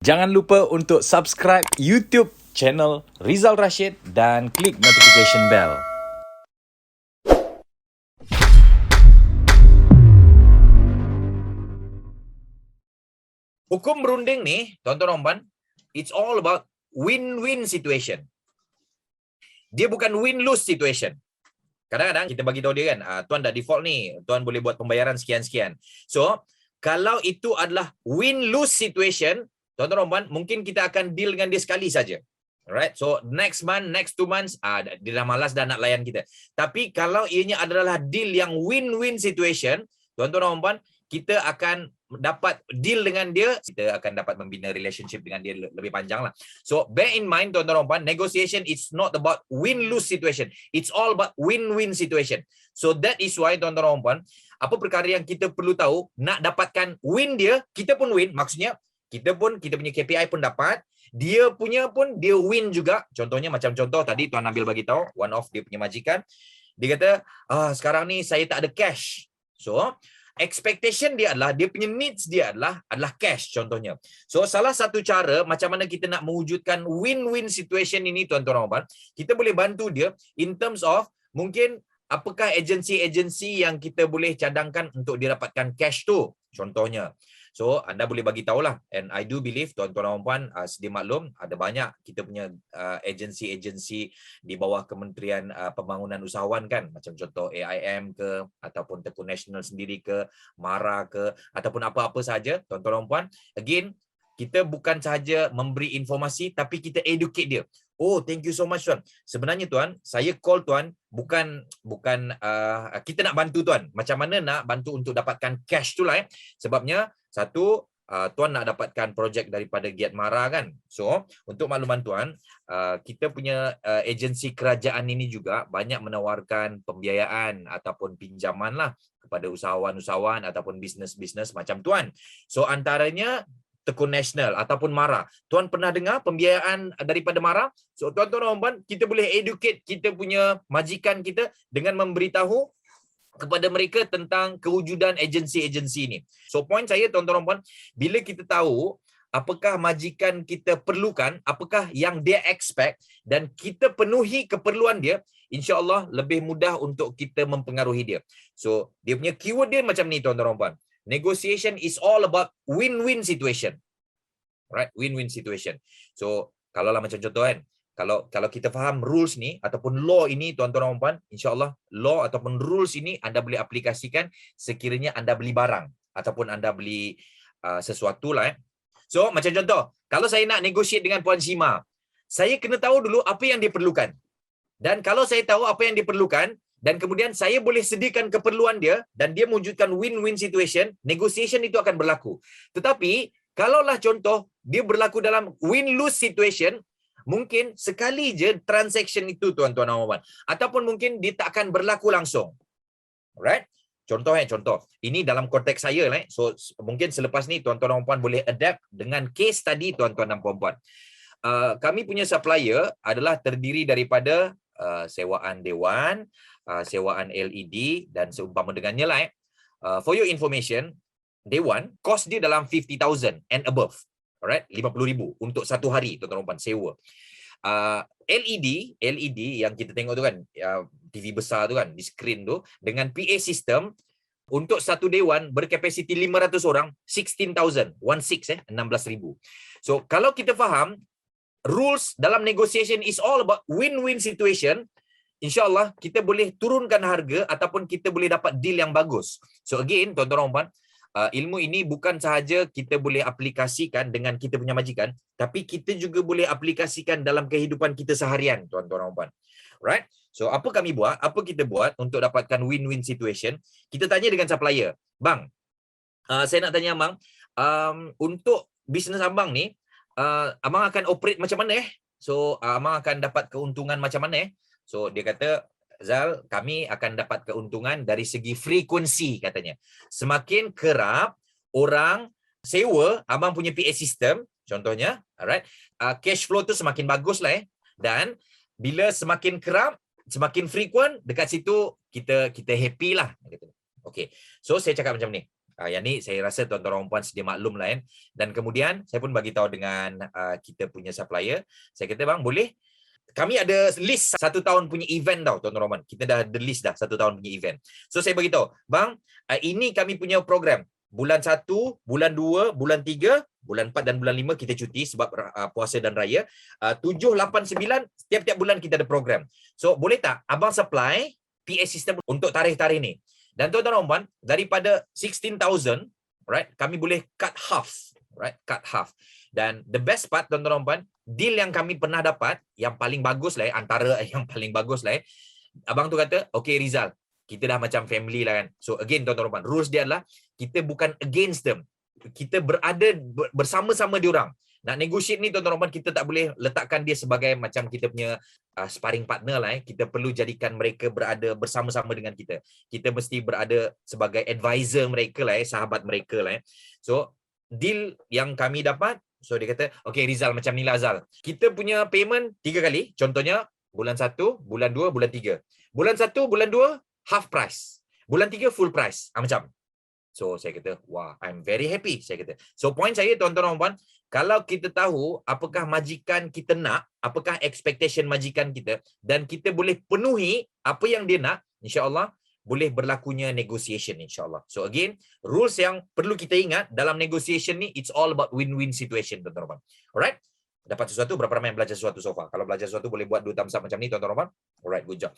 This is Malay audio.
Jangan lupa untuk subscribe YouTube channel Rizal Rashid dan klik notification bell. Hukum berunding ni, tuan-tuan dan puan, it's all about win-win situation. Dia bukan win-lose situation. Kadang-kadang kita bagi tahu dia kan, tuan dah default ni, tuan boleh buat pembayaran sekian-sekian. So, kalau itu adalah win-lose situation, tuan-tuan dan puan, mungkin kita akan deal dengan dia sekali saja. Alright, so next month, next 2 months, dia dah malas dah nak layan kita. Tapi kalau ianya adalah deal yang win-win situation, tuan-tuan dan puan, kita akan dapat deal dengan dia, kita akan dapat membina relationship dengan dia lebih panjang lah. So bear in mind tuan-tuan dan puan, negotiation is not about win-lose situation. It's all about win-win situation. So that is why tuan-tuan dan puan, apa perkara yang kita perlu tahu, nak dapatkan win dia, kita pun win, maksudnya kita punya KPI pun dapat, dia punya pun dia win juga. Contohnya macam contoh tadi Tuan Nabil bagi tahu, one of dia punya majikan, dia kata, sekarang ni saya tak ada cash. So expectation dia adalah, dia punya needs dia adalah cash contohnya. So salah satu cara macam mana kita nak mewujudkan win-win situation ini tuan-tuan dan puan, kita boleh bantu dia in terms of mungkin apakah agensi-agensi yang kita boleh cadangkan untuk dia dapatkan cash tu contohnya. So anda boleh bagi tahulah, and I do believe tuan-tuan dan puan sedia maklum ada banyak kita punya agensi-agensi di bawah Kementerian Pembangunan Usahawan kan, macam contoh AIM ke, ataupun Tekun Nasional sendiri ke, MARA ke, ataupun apa-apa saja tuan-tuan dan puan. Again, kita bukan sahaja memberi informasi tapi kita educate dia. Oh, thank you so much tuan. Sebenarnya tuan, saya call tuan bukan kita nak bantu tuan. Macam mana nak bantu untuk dapatkan cash tu lah Sebabnya satu, tuan nak dapatkan projek daripada Giat Mara kan. So, untuk makluman tuan, kita punya agensi kerajaan ini juga banyak menawarkan pembiayaan ataupun pinjaman lah kepada usahawan-usahawan ataupun bisnes-bisnes macam tuan. So, antaranya Tekun Nasional ataupun MARA. Tuan pernah dengar pembiayaan daripada MARA? So tuan-tuan dan puan, kita boleh educate kita punya majikan kita dengan memberitahu kepada mereka tentang kewujudan agensi-agensi ini. So point saya tuan-tuan dan puan, bila kita tahu apakah majikan kita perlukan, apakah yang dia expect dan kita penuhi keperluan dia, insya-Allah lebih mudah untuk kita mempengaruhi dia. So dia punya keyword dia macam ni tuan-tuan dan puan. Negotiation is all about win-win situation. Right? Win-win situation. So, kalau lah macam contoh kan, kalau kita faham rules ni ataupun law ini tuan-tuan dan puan, insya-Allah law ataupun rules ini anda boleh aplikasikan sekiranya anda beli barang ataupun anda beli sesuatu lah So, macam contoh, kalau saya nak negotiate dengan Puan Shima, saya kena tahu dulu apa yang dia perlukan. Dan kalau saya tahu apa yang dia perlukan, dan kemudian saya boleh sediakan keperluan dia dan dia mewujudkan win-win situation, negotiation itu akan berlaku. Tetapi kalaulah contoh dia berlaku dalam win-lose situation, mungkin sekali je transaction itu tuan-tuan dan puan, ataupun mungkin dia tak akan berlaku langsung. Alright? Contoh. Ini dalam konteks saya So mungkin selepas ni tuan-tuan dan puan boleh adapt dengan case tadi tuan-tuan dan puan-puan. Kami punya supplier adalah terdiri daripada sewaan dewan, sewaan LED dan seumpama dengannya lah for your information, dewan cost dia dalam 50,000 and above. Alright, 50,000 untuk satu hari tuan-tuan dan puan sewa. LED yang kita tengok tu kan, TV besar tu kan, di screen tu dengan PA system untuk satu dewan berkapasiti 500 orang, 16,000, 16,000. So kalau kita faham rules dalam negotiation is all about win-win situation, insya-Allah kita boleh turunkan harga ataupun kita boleh dapat deal yang bagus. So again tuan-tuan dan puan, ilmu ini bukan sahaja kita boleh aplikasikan dengan kita punya majikan, tapi kita juga boleh aplikasikan dalam kehidupan kita seharian tuan-tuan dan puan. Right? So apa kita buat untuk dapatkan win-win situation? Kita tanya dengan supplier, "Bang, saya nak tanya abang, untuk bisnes abang ni, abang akan operate macam mana So abang akan dapat keuntungan macam mana So dia kata, "Zal, kami akan dapat keuntungan dari segi frekuensi," katanya. Semakin kerap orang sewa abang punya PA system, contohnya, alright, cash flow tu semakin bagus lah Dan bila semakin kerap, semakin frequent, dekat situ kita happy lah. Okay. So saya cakap macam ni. Yang ni saya rasa tuan-tuan dan puan sedia maklum lah kan. Dan kemudian saya pun bagi tahu dengan kita punya supplier. Saya kata bang boleh, kami ada list 1 tahun punya event tau tuan-tuan dan puan. Kita dah ada list dah 1 tahun punya event. So saya bagi tahu, bang ini kami punya program. Bulan 1, bulan 2, bulan 3, bulan 4 dan bulan 5 kita cuti sebab puasa dan raya. 7, 8, 9 tiap-tiap bulan kita ada program. So boleh tak abang supply PA system untuk tarikh-tarikh ni? Dan tuan-tuan dan puan, daripada 16,000, right, kami boleh cut half, right, cut half. Dan the best part tuan-tuan dan puan, deal yang kami pernah dapat yang paling bagus lah, antara yang paling bagus lah, abang tu kata, okay Rizal, kita dah macam family lah kan. So again tuan-tuan dan puan, rules dia adalah kita bukan against them. Kita berada bersama-sama diorang. Nak negotiate ni tuan-tuan dan puan, kita tak boleh letakkan dia sebagai macam kita punya sparring partner lah. Kita perlu jadikan mereka berada bersama-sama dengan kita. Kita mesti berada sebagai advisor mereka lah, sahabat mereka lah. So deal yang kami dapat, so dia kata, okay Rizal, macam ni lah Azal. Kita punya payment 3 kali. Contohnya bulan 1, bulan 2, bulan 3. Bulan 1, bulan 2 half price. Bulan 3 full price. Macam. So saya kata, wah, I'm very happy. Saya kata. So point saya tuan-tuan dan puan, kalau kita tahu apakah majikan kita nak, apakah expectation majikan kita, dan kita boleh penuhi apa yang dia nak, insya-Allah boleh berlakunya negotiation insya-Allah. So again, rules yang perlu kita ingat dalam negotiation ni, it's all about win-win situation tuan-tuan dan puan. Alright? Dapat sesuatu, berapa ramai yang belajar sesuatu so far? Kalau belajar sesuatu boleh buat 2 thumbs up macam ni tuan-tuan dan puan. Alright, good job.